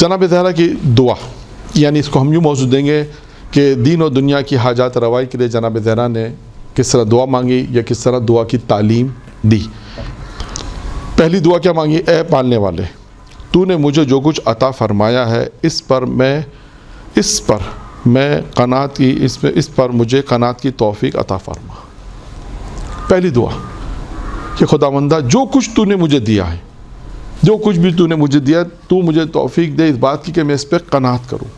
جناب زہرا کی دعا، یعنی اس کو ہم یوں موضوع دیں گے کہ دین و دنیا کی حاجات روائی کے لیے جناب زہرا نے کس طرح دعا مانگی یا کس طرح دعا کی تعلیم دی۔ پہلی دعا کیا مانگی؟ اے پالنے والے، تو نے مجھے جو کچھ عطا فرمایا ہے اس پر مجھے قناعت کی توفیق عطا فرما۔ پہلی دعا کہ خداوندہ جو کچھ تو نے مجھے دیا ہے، جو کچھ بھی تو نے مجھے دیا، تو مجھے توفیق دے اس بات کی کہ میں اس پہ قناعت کروں۔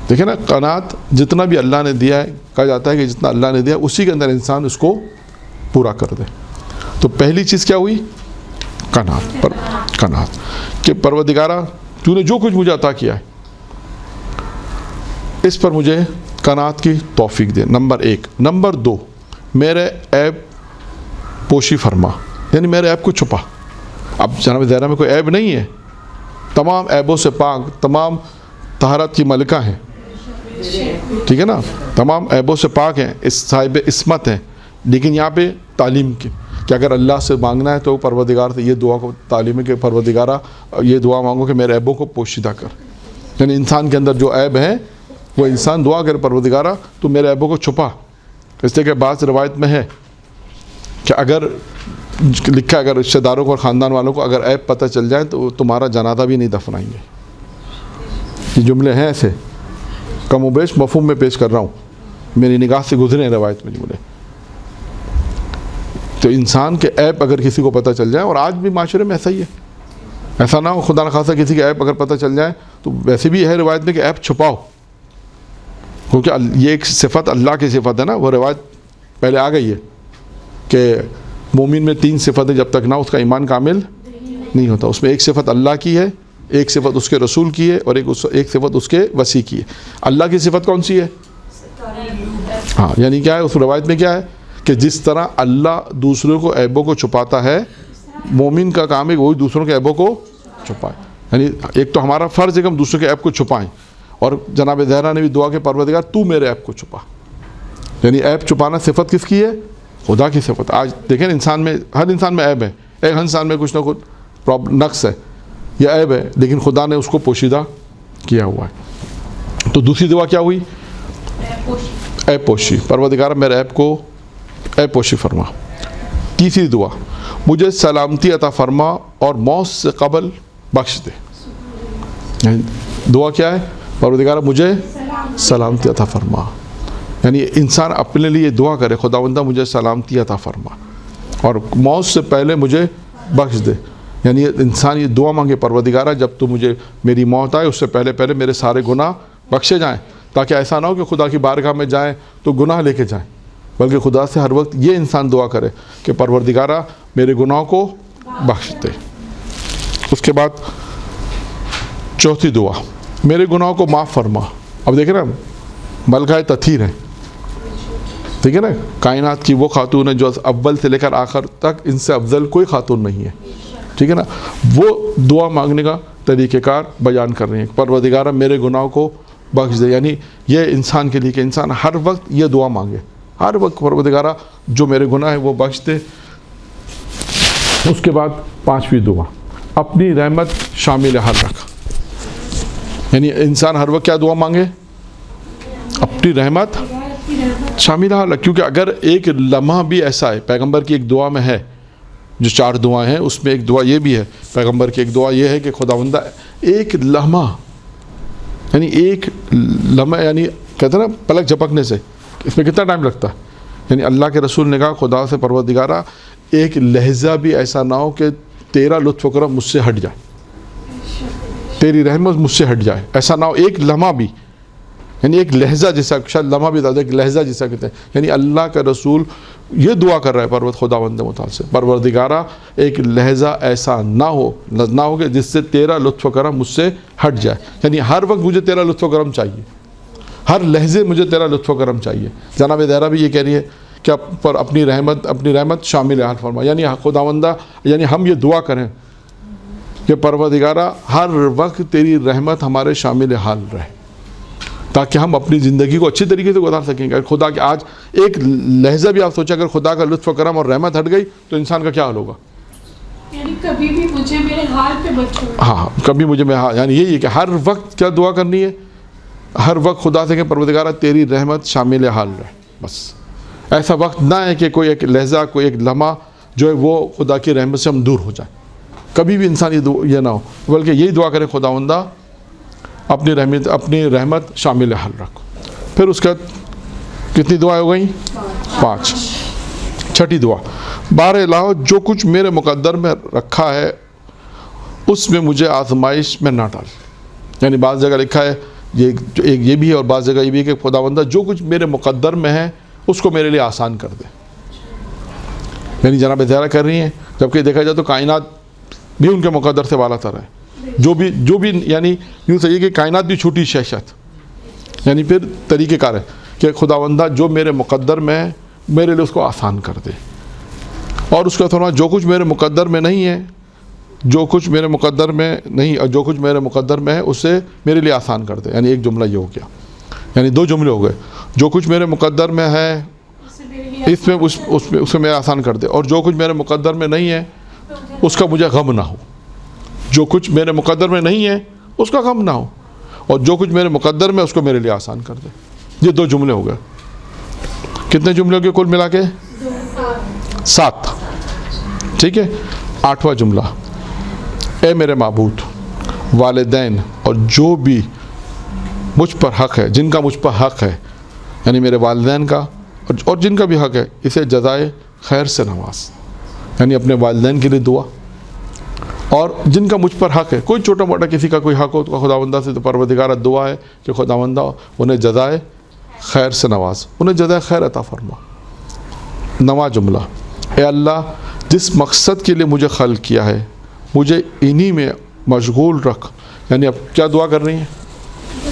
دیکھیں نا، قناعت جتنا بھی اللہ نے دیا ہے، کہا جاتا ہے کہ جتنا اللہ نے دیا اسی کے اندر انسان اس کو پورا کر دے۔ تو پہلی چیز کیا ہوئی؟ قناعت کہ پروردگارہ تو نے جو کچھ مجھے عطا کیا ہے اس پر مجھے قناعت کی توفیق دے، نمبر 1۔ نمبر 2، میرے عیب پوشی فرما، یعنی میرے عیب کو چھپا۔ اب جناب زہرا میں کوئی عیب نہیں ہے، تمام عیبوں سے پاک، تمام طہارت کی ملکہ ہیں، ٹھیک ہے نا، تمام عیبوں سے پاک ہیں، اس صاحب عصمت ہیں۔ لیکن یہاں پہ تعلیم کی کہ اگر اللہ سے مانگنا ہے تو پروردگار سے یہ دعا کو تعلیم ہے کہ پروردگارہ یہ دعا مانگو کہ میرے عیبوں کو پوشیدہ کر، یعنی انسان کے اندر جو عیب ہیں وہ انسان دعا کر پروردگارہ تو میرے عیبوں کو چھپا۔ اس لیے کہ بعض روایت میں ہے کہ اگر لکھا اگر رشتہ داروں کو اور خاندان والوں کو اگر عیب پتہ چل جائے تو تمہارا جنازہ بھی نہیں دفنائیں گے۔ یہ جملے ہیں ایسے، کم و بیش مفہوم میں پیش کر رہا ہوں، میری نگاہ سے گزرے ہیں روایت میں جملے۔ تو انسان کے عیب اگر کسی کو پتہ چل جائے، اور آج بھی معاشرے میں ایسا ہی ہے، ایسا نہ ہو خدا نخواستہ کسی کے عیب اگر پتہ چل جائے تو ویسے بھی ہے روایت میں کہ عیب چھپاؤ، کیونکہ یہ ایک صفت اللہ کی صفت ہے نا، وہ روایت پہلے آ گئی ہے کہ مومن میں 3 صفتیں جب تک نہ اس کا ایمان کامل نہیں ہوتا۔ اس میں ایک صفت اللہ کی ہے، ایک صفت اس کے رسول کی ہے، اور ایک صفت اس کے وصی کی ہے۔ اللہ کی صفت کون سی ہے؟ ہاں، یعنی کیا ہے اس روایت میں کیا ہے کہ جس طرح اللہ دوسروں کو عیبوں کو چھپاتا ہے، مومن کا کام ہے وہی دوسروں کے عیبوں کو چھپائے۔ یعنی ایک تو ہمارا فرض ہے کہ ہم دوسروں کے عیب کو چھپائیں، اور جناب زہرا نے بھی دعا کہ پروردگار تو میرے عیب کو چھپا، یعنی عیب چھپانا صفت کس کی ہے؟ خدا کی صفت۔ آج دیکھیں انسان میں، ہر انسان میں عیب ہے، ایک انسان میں کچھ نہ کچھ نقص ہے یا عیب ہے، لیکن خدا نے اس کو پوشیدہ کیا ہوا ہے۔ تو دوسری دعا کیا ہوئی؟ عیب پوشی، پروردگار میرے عیب کو عیب پوشی فرما۔ تیسری دعا، مجھے سلامتی عطا فرما اور موت سے قبل بخش دے۔ دعا کیا ہے؟ پروردگار مجھے سلامتی عطا فرما، یعنی انسان اپنے لیے دعا کرے خداوندہ مجھے سلامتی عطا فرما اور موت سے پہلے مجھے بخش دے، یعنی انسان یہ دعا مانگے پروردگارہ جب تو مجھے میری موت آئے اس سے پہلے میرے سارے گناہ بخشے جائیں، تاکہ ایسا نہ ہو کہ خدا کی بارگاہ میں جائیں تو گناہ لے کے جائیں، بلکہ خدا سے ہر وقت یہ انسان دعا کرے کہ پروردگارہ میرے گناہوں کو بخش دے۔ اس کے بعد چوتھی دعا، میرے گناہوں کو معاف فرما۔ اب دیکھیں نا، ملکہ تطہیر ہے، ٹھیک ہے نا، کائنات کی وہ خاتون ہے جو اول سے لے کر آخر تک ان سے افضل کوئی خاتون نہیں ہے، ٹھیک ہے نا، وہ دعا مانگنے کا طریقہ کار بیان کر رہی ہیں، پروردگارہ میرے گناہوں کو بخش دے۔ یعنی یہ انسان کے لیے کہ انسان ہر وقت یہ دعا مانگے، ہر وقت پروردگارہ جو میرے گناہ ہے وہ بخش دے۔ اس کے بعد پانچویں دعا، اپنی رحمت شامل حال رکھ، یعنی انسان ہر وقت کیا دعا مانگے؟ اپنی رحمت شامل حال رکھ، کیونکہ اگر ایک لمحہ بھی ایسا ہے، پیغمبر کی ایک دعا میں ہے، جو 4 دعائیں ہیں اس میں ایک دعا یہ بھی ہے، پیغمبر کی ایک دعا یہ ہے کہ خداوندہ ایک لمحہ، یعنی ایک لمحہ، یعنی کہتے ہیں نا پلک جھپکنے سے، اس میں کتنا ٹائم لگتا ہے، یعنی اللہ کے رسول نے کہا خدا سے پروردگارہ ایک لہجہ بھی ایسا نہ ہو کہ تیرا لطف و کرم مجھ سے ہٹ جائے، تیری رحمت مجھ سے ہٹ جائے، ایسا نہ ہو ایک لمحہ بھی، یعنی ایک لہجہ جیسا، شاید لمحہ بھی زیادہ، ایک لہجہ جیسا کہتے ہیں، یعنی اللہ کا رسول یہ دعا کر رہا ہے خداوند متعال سے، پروردگارہ ایک لہجہ ایسا نہ ہو کہ جس سے تیرا لطف و کرم مجھ سے ہٹ جائے، یعنی ہر وقت مجھے تیرا لطف و کرم چاہیے، ہر لہجے مجھے تیرا لطف و کرم چاہیے۔ جناب زہرا بھی یہ کہہ رہی ہے کہ پر اپنی رحمت شامل حال فرما، یعنی خداوندہ، یعنی ہم یہ دعا کریں کہ پروردگارہ ہر وقت تیری رحمت ہمارے شامل حال رہے، تاکہ ہم اپنی زندگی کو اچھی طریقے سے گزار سکیں گے۔ خدا کے آج ایک لہجہ بھی آپ سوچیں اگر خدا کا لطف و کرم اور رحمت ہٹ گئی تو انسان کا کیا حال ہوگا؟ یعنی کبھی بھی مجھے میرے حال پہ مت چھوڑ. ہاں کبھی مجھے میں یعنی یہی ہے کہ ہر وقت کیا دعا کرنی ہے, ہر وقت خدا سے کہ پروردگارہ تیری رحمت شامل حال رہے. بس ایسا وقت نہ ہے کہ کوئی ایک لہجہ کوئی ایک لمحہ جو ہے وہ خدا کی رحمت سے ہم دور ہو جائیں. کبھی بھی انسان یہ نہ ہو, بلکہ یہی دعا کرے خداوندہ اپنی رحمت شامل حال رکھو. پھر اس کے بعد کتنی دعائیں ہو گئیں؟ 5. چھٹی دعا, بار الہ جو کچھ میرے مقدر میں رکھا ہے اس میں مجھے آزمائش میں نہ ڈال. یعنی بعض جگہ لکھا ہے یہ بھی ہے, اور بعض جگہ یہ بھی ہے کہ خداوندہ جو کچھ میرے مقدر میں ہے اس کو میرے لیے آسان کر دے. یعنی جناب زہرا کر رہی ہیں, جبکہ دیکھا جائے تو کائنات بھی ان کے مقدر سے بالا تر ہے. جو بھی یعنی یوں صحیح کہ کائنات بھی چھوٹی شہشت, یعنی پھر طریقہ کار ہے کہ خداوندہ جو میرے مقدر میں ہے میرے لیے اس کو آسان کر دے. اور اس کا تھوڑا جو کچھ میرے مقدر میں نہیں ہے, جو کچھ میرے مقدر میں نہیں اور جو کچھ میرے مقدر میں ہے اسے میرے لیے آسان کر دے. یعنی ایک جملہ یہ ہو گیا, یعنی 2 جملے ہو گئے. جو کچھ میرے مقدر میں ہے اس میں اسے میں آسان کر دے, اور جو کچھ میرے مقدر میں نہیں ہے اس کا مجھے غم نہ ہو. جو کچھ میرے مقدر میں نہیں ہے اس کا غم نہ ہو, اور جو کچھ میرے مقدر میں اس کو میرے لیے آسان کر دے. یہ 2 جملے ہو گئے. کتنے جملے ہو گئے کل ملا کے؟ 7. ٹھیک ہے. 8واں جملہ, اے میرے معبود, والدین اور جو بھی مجھ پر حق ہے, جن کا مجھ پر حق ہے, یعنی میرے والدین کا اور جن کا بھی حق ہے, اسے جزائے خیر سے نواز. یعنی اپنے والدین کے لیے دعا, اور جن کا مجھ پر حق ہے, کوئی چھوٹا موٹا کسی کا کوئی حق ہو تو خداوندہ سے تو پروردگارہ دعا ہے کہ خداوندہ انہیں جزائے خیر سے نواز, انہیں جزائے خیر عطا فرما. 9واں جملہ, اے اللہ جس مقصد کے لیے مجھے خلق کیا ہے مجھے انہی میں مشغول رکھ. یعنی اب کیا دعا کر رہی ہیں؟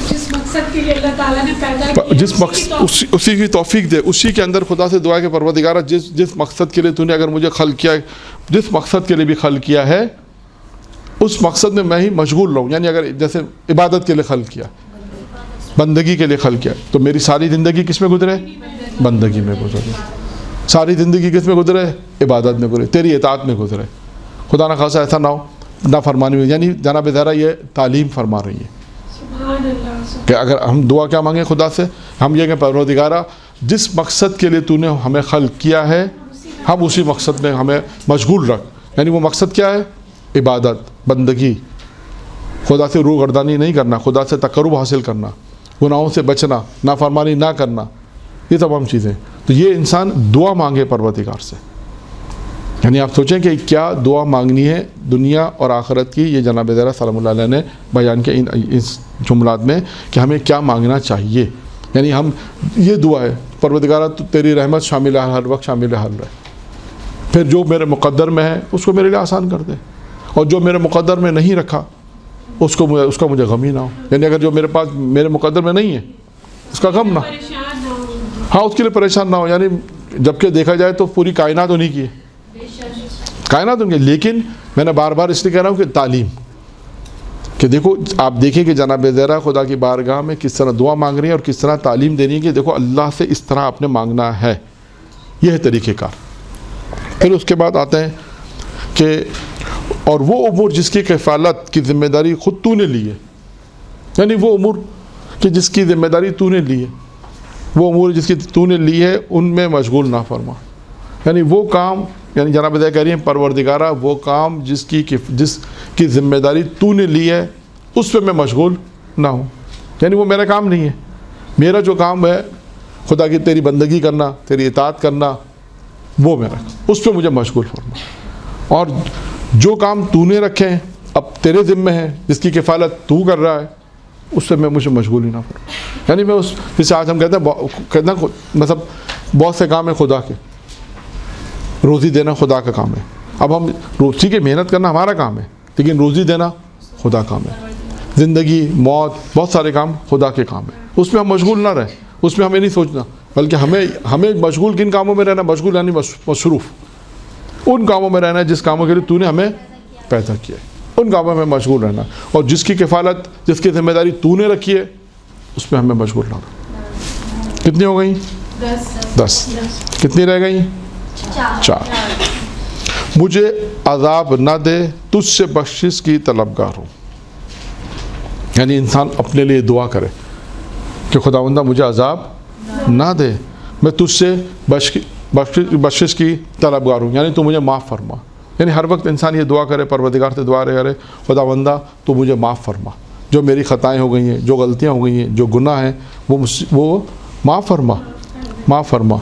جس مقصد کے لیے اللہ تعالیٰ نے پیدا کیا جس مقصد اسی کی توفیق دے, اسی کے اندر خدا سے دعا کہ پروردگارہ جس مقصد کے لیے تو نے اگر مجھے خلق کیا ہے, جس مقصد کے لیے بھی خلق کیا ہے اس مقصد میں ہی مشغول رہوں. یعنی اگر جیسے عبادت کے لیے خلق کیا, بندگی کے لیے خلق کیا, تو میری ساری زندگی کس میں گزرے؟ بندگی میں گزرے. ساری زندگی کس میں گزرے؟ عبادت میں گزرے, تیری اطاعت میں گزرے. خدا نہ خاصا ایسا نہ ہو نافرمانی میں. یعنی جناب زہرا یہ تعلیم فرما رہی ہے سبحان اللہ کہ اگر ہم دعا کیا مانگیں خدا سے, ہم یہ کہ پروردگارہ جس مقصد کے لیے تو نے ہمیں خلق کیا ہے ہم اسی مقصد میں ہمیں مشغول رکھ. یعنی وہ مقصد کیا ہے؟ عبادت, بندگی, خدا سے روگردانی نہیں کرنا, خدا سے تقرب حاصل کرنا, گناہوں سے بچنا, نافرمانی نہ کرنا, یہ تمام چیزیں. تو یہ انسان دعا مانگے پروردگار سے. یعنی آپ سوچیں کہ کیا دعا مانگنی ہے دنیا اور آخرت کی. یہ جناب زہرا سلام اللہ علیہ نے بیان کیا اس جملات میں کہ ہمیں کیا مانگنا چاہیے. یعنی ہم یہ دعا ہے پروردگارہ تو تیری رحمت شامل ہے, ہر وقت شامل حال رہے. پھر جو میرے مقدر میں ہے اس کو میرے لیے آسان کر دے, اور جو میرے مقدر میں نہیں رکھا اس کا مجھے غم ہی نہ ہو. یعنی اگر جو میرے پاس میرے مقدر میں نہیں ہے اس کا غم نہ ہو, پریشان نہ ہو. ہاں اس کے لیے پریشان نہ ہو. یعنی جبکہ دیکھا جائے تو پوری کائنات انہی کی ہے, کائنات ان کی. لیکن میں نے بار بار اس لیے کہہ رہا ہوں کہ تعلیم, کہ دیکھو آپ دیکھیں کہ جناب زہرا خدا کی بارگاہ میں کس طرح دعا مانگ رہی ہیں اور کس طرح تعلیم دے رہی ہیں کہ دیکھو اللہ سے اس طرح آپ نے مانگنا ہے. یہ ہے طریقہ کار. پھر اس کے بعد آتے ہیں کہ اور وہ امور جس کی کفالت کی ذمہ داری خود تو نے لی ہے. یعنی وہ امور کہ جس کی ذمہ داری تو نے لی ہے, وہ امور جس کی تو نے لی ہے ان میں مشغول نہ فرما. یعنی وہ کام, یعنی جناب زہرا کہہ رہی ہیں پروردگارہ وہ کام جس کی ذمہ داری تو نے لی ہے اس پہ میں مشغول نہ ہوں. یعنی وہ میرا کام نہیں ہے. میرا جو کام ہے خدا کی تیری بندگی کرنا, تیری اطاعت کرنا, وہ میرا, اس پہ مجھے مشغول فرما. اور جو کام تو نے رکھے ہیں اب تیرے ذمہ ہیں, جس کی کفالت تو کر رہا ہے, اس سے میں مجھے مشغول ہی نہ فرما. یعنی میں اس جسے آج ہم کہتے ہیں مطلب بہت سے کام ہیں خدا کے, روزی دینا خدا کا کام ہے. اب ہم روزی کی محنت کرنا ہمارا کام ہے, لیکن روزی دینا خدا کام ہے. زندگی, موت, بہت سارے کام خدا کے کام ہیں. اس میں ہم مشغول نہ رہیں, اس میں ہمیں نہیں سوچنا, بلکہ ہمیں مشغول کن کاموں میں رہنا, مشغول یعنی مصروف ان کاموں میں رہنا ہے جس کاموں کے لیے تو نے ہمیں پیدا کیا ہے, ان کاموں میں مشغول رہنا. اور جس کی کفالت, جس کی ذمہ داری تو نے رکھی ہے اس میں ہمیں مشغول رہنا. کتنی ہو گئیں؟ 10. کتنی رہ گئیں؟ 4. مجھے عذاب نہ دے، تجھ سے بخشش کی طلبگار ہوں. یعنی انسان اپنے لیے دعا کرے کہ خداوندہ مجھے عذاب نہ دے، میں تجھ سے بخشش کی طلبگار ہوں، یعنی تو مجھے معاف فرما. یعنی ہر وقت انسان یہ دعا کرے، پروردگار سے دعا کرے خداوندہ تو مجھے معاف فرما، جو میری خطائیں ہو گئی ہیں، جو غلطیاں ہو گئی ہیں، جو گناہ ہیں وہ معاف فرما.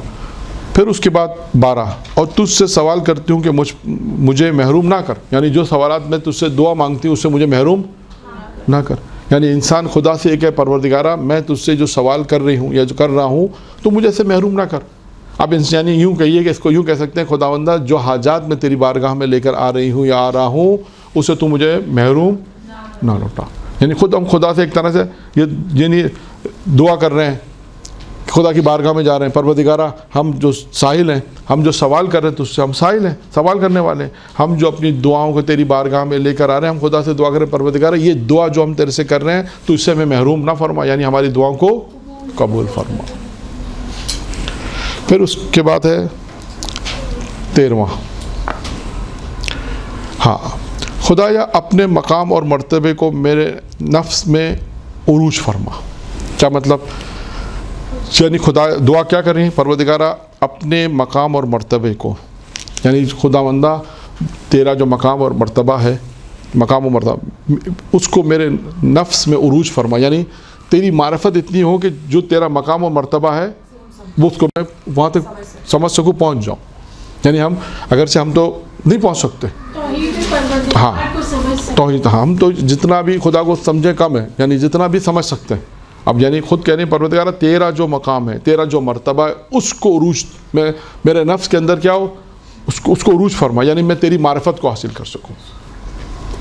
پھر اس کے بعد 12 اور تجھ سے سوال کرتی ہوں کہ مجھے محروم نہ کر. یعنی جو سوالات میں تجھ سے دعا مانگتی ہوں اس سے مجھے محروم نہ کر. یعنی انسان خدا سے ایک ہے پروردگارہ میں تجھ سے جو سوال کر رہی ہوں یا جو کر رہا ہوں تو مجھے سے محروم نہ کر. اب یعنی یوں کہیے کہ اس کو یوں کہہ سکتے ہیں خداوندہ جو حاجات میں تیری بارگاہ میں لے کر آ رہی ہوں یا آ رہا ہوں اسے تو مجھے محروم نہ لوٹا. یعنی ہم خدا سے ایک طرح سے یعنی دعا کر رہے ہیں، خدا کی بارگاہ میں جا رہے ہیں، پروردگارہ ہم جو سائل ہیں، ہم جو سوال کر رہے ہیں تو اس سے ہم سائل ہیں، سوال کرنے والے ہیں. ہم جو اپنی دعاؤں کو تیری بارگاہ میں لے کر آ رہے ہیں، ہم خدا سے دعا کر رہے ہیں پروردگارہ یہ دعا جو ہم تیرے سے کر رہے ہیں تو اس سے ہمیں محروم نہ فرما، یعنی ہماری دعاؤں کو قبول فرما. پھر اس کے بعد ہے 13واں، ہاں خدایا اپنے مقام اور مرتبے کو میرے نفس میں عروج فرما. کیا مطلب؟ یعنی خدا دعا کیا کر رہی ہیں پروردگارہ اپنے مقام اور مرتبے کو، یعنی خداوندہ تیرا جو مقام اور مرتبہ ہے، مقام و مرتبہ اس کو میرے نفس میں عروج فرما. یعنی تیری معرفت اتنی ہو کہ جو تیرا مقام و مرتبہ ہے وہ اس کو میں وہاں تک سمجھ سکوں، پہنچ جاؤں. یعنی ہم اگرچہ ہم تو نہیں پہنچ سکتے، ہاں توحید، ہم تو جتنا بھی خدا کو سمجھے کم ہے، یعنی جتنا بھی سمجھ سکتے ہیں. اب یعنی خود کہہ رہے ہیں پروردگارہ تیرا جو مقام ہے، تیرا جو مرتبہ ہے اس کو عروج میں میرے نفس کے اندر کیا ہو، اس کو عروج فرما، یعنی میں تیری معرفت کو حاصل کر سکوں.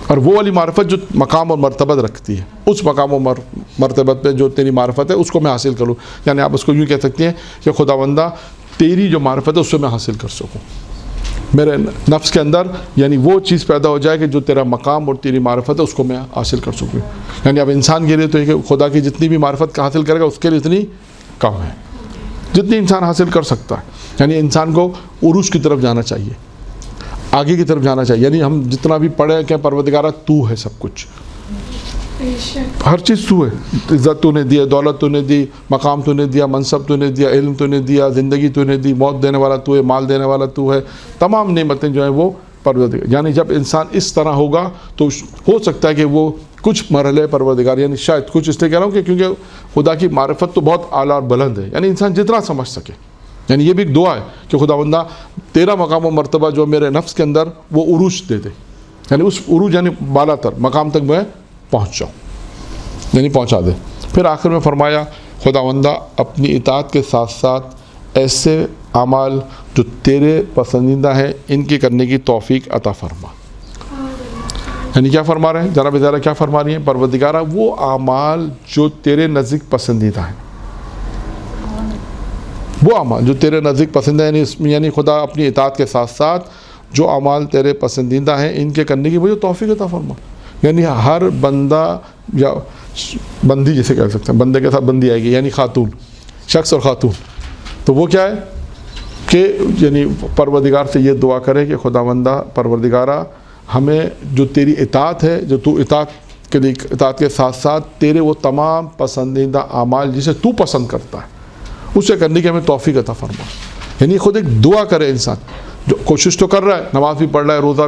اور وہ والی معرفت جو مقام اور مرتبت رکھتی ہے، اس مقام و مرتبت پہ جو تیری معرفت ہے اس کو میں حاصل کروں. یعنی آپ اس کو یوں کہہ سکتے ہیں کہ خداوندہ تیری جو معرفت ہے اس سے میں حاصل کر سکوں، میرے نفس کے اندر یعنی وہ چیز پیدا ہو جائے کہ جو تیرا مقام اور تیری معرفت ہے اس کو میں حاصل کر سکوں. یعنی اب انسان کے لیے تو یہ کہ خدا کی جتنی بھی معرفت حاصل کرے گا اس کے لیے اتنی کم ہے جتنی انسان حاصل کر سکتا ہے. یعنی انسان کو عروج کی طرف جانا چاہیے، آگے کی طرف جانا چاہیے. یعنی ہم جتنا بھی پڑھیں کہ پروردگارہ تو ہے سب کچھ، ہر چیز تو ہے. عزت تو نے دی، دولت تو نے دی، مقام تو نے دیا، منصب تو نے دیا، علم تو نے دیا، زندگی تو نے دی، موت دینے والا تو ہے، مال دینے والا تو ہے، تمام نعمتیں جو ہیں وہ پروردگار. یعنی جب انسان اس طرح ہوگا تو ہو سکتا ہے کہ وہ کچھ مرحلے پروردگار، یعنی شاید کچھ اس لیے کہہ رہا ہوں کہ کیونکہ خدا کی معرفت تو بہت اعلیٰ اور بلند ہے، یعنی انسان جتنا سمجھ سکے. یعنی یہ بھی ایک دعا ہے کہ خداوندہ تیرا مقام و مرتبہ جو میرے نفس کے اندر وہ عروج دے دے، یعنی اس عروج یعنی بالا تر مقام تک میں پہنچ جاؤں، یعنی پہنچا دے. پھر آخر میں فرمایا خداوندہ اپنی اطاعت کے ساتھ ساتھ ایسے اعمال جو تیرے پسندیدہ ہیں ان کی کرنے کی توفیق عطا فرما. یعنی کیا فرما رہے ہیں جناب ذرا، کیا فرما رہی ہیں پروردگارہ وہ اعمال جو تیرے نزدیک پسندیدہ ہیں، وہ اعمال جو تیرے نزدیک پسندیدہ ہیں، یعنی خدا اپنی اطاعت کے ساتھ ساتھ جو اعمال تیرے پسندیدہ ہیں ان کے کرنے کی مجھے توفیق عطا فرما. یعنی ہر بندہ یا بندی جسے کہہ سکتے ہیں، بندے کے ساتھ بندی آئے گی یعنی خاتون، شخص اور خاتون، تو وہ کیا ہے کہ یعنی پروردگار سے یہ دعا کرے کہ خداوندہ پروردگارہ ہمیں جو تیری اطاعت ہے، جو تو اطاعت کے ساتھ ساتھ تیرے وہ تمام پسندیدہ اعمال جسے تو پسند کرتا ہے اسے کرنے کی ہمیں توفیق عطا فرما. یعنی خود ایک دعا کرے انسان، جو کوشش تو کر رہا ہے، نماز بھی پڑھ رہا ہے، روزہ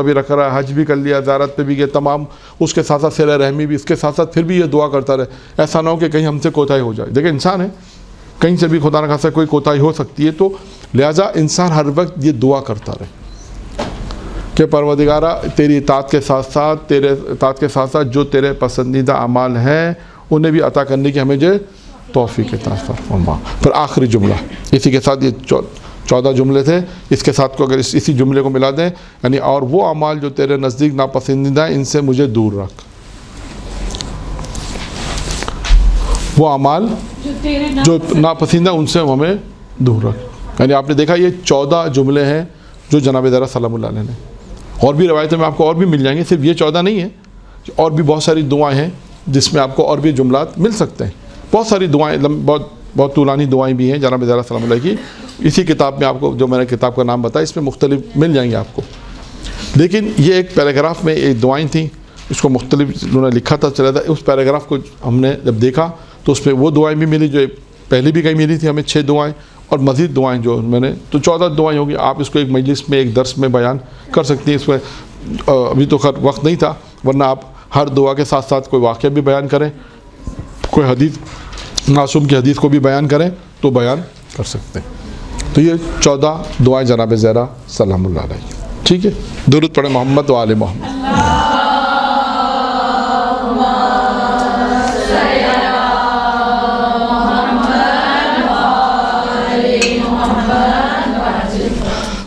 بھی رکھ رہا ہے، حج بھی کر لیا، زیارت پہ بھی گئے، تمام اس کے ساتھ ساتھ صلہ رحمی بھی، اس کے ساتھ ساتھ پھر بھی یہ دعا کرتا رہے. ایسا نہ ہو کہ کہیں ہم سے کوتاہی ہو جائے. دیکھیں انسان ہے، کہیں سے بھی خدا نہ خاصہ کوئی کوتاہی ہو سکتی ہے، تو لہٰذا انسان ہر وقت یہ دعا کرتا رہے کہ پروردگارہ تیری اطاعت کے ساتھ ساتھ جو تیرے پسندیدہ اعمال ہیں انہیں بھی عطا کرنے کی ہمیں جو توفیق عطا فرما. پھر آخری جملہ، اسی کے ساتھ یہ 14 جملے تھے، اس کے ساتھ کو اگر اسی جملے کو ملا دیں یعنی اور وہ اعمال جو تیرے نزدیک ناپسندیدہ ہیں ان سے مجھے دور رکھ. وہ اعمال جو ناپسندیدہ ان سے ہمیں دور رکھ. یعنی آپ نے دیکھا یہ 14 جملے ہیں جو جناب ذرا سلام اللہ علیہ نے، اور بھی روایتوں میں آپ کو اور بھی مل جائیں گے، صرف یہ 14 نہیں ہے، اور بھی بہت ساری دعائیں ہیں جس میں آپ کو اور بھی جملات مل سکتے ہیں. بہت ساری دعائیں، بہت طولانی دعائیں بھی ہیں جناب ذرا سلام اللہ کی، اسی کتاب میں آپ کو جو میں نے کتاب کا نام بتایا اس میں مختلف مل جائیں گے آپ کو. لیکن یہ ایک پیراگراف میں ایک دعائیں تھیں, اس کو مختلف انہوں نے لکھا تھا چلا تھا. اس پیراگراف کو ہم نے جب دیکھا تو اس میں وہ دعائیں بھی ملی جو پہلے بھی کہیں ملی تھی ہمیں 6 دعائیں, اور مزید دعائیں جو میں نے تو 14 دعائیں ہوگی. آپ اس کو ایک مجلس میں ایک درس میں بیان کر سکتی ہیں. اس میں ابھی تو خیر وقت نہیں تھا, ورنہ آپ ہر دعا کے ساتھ ساتھ کوئی واقعہ بھی بیان کریں, کوئی حدیث معصوم کی حدیث کو بھی بیان کریں تو بیان کر سکتے ہیں. تو یہ 14 دعائیں جناب زہرا سلام اللہ علیہ. ٹھیک ہے, درود پڑھیں محمد و آل محمد.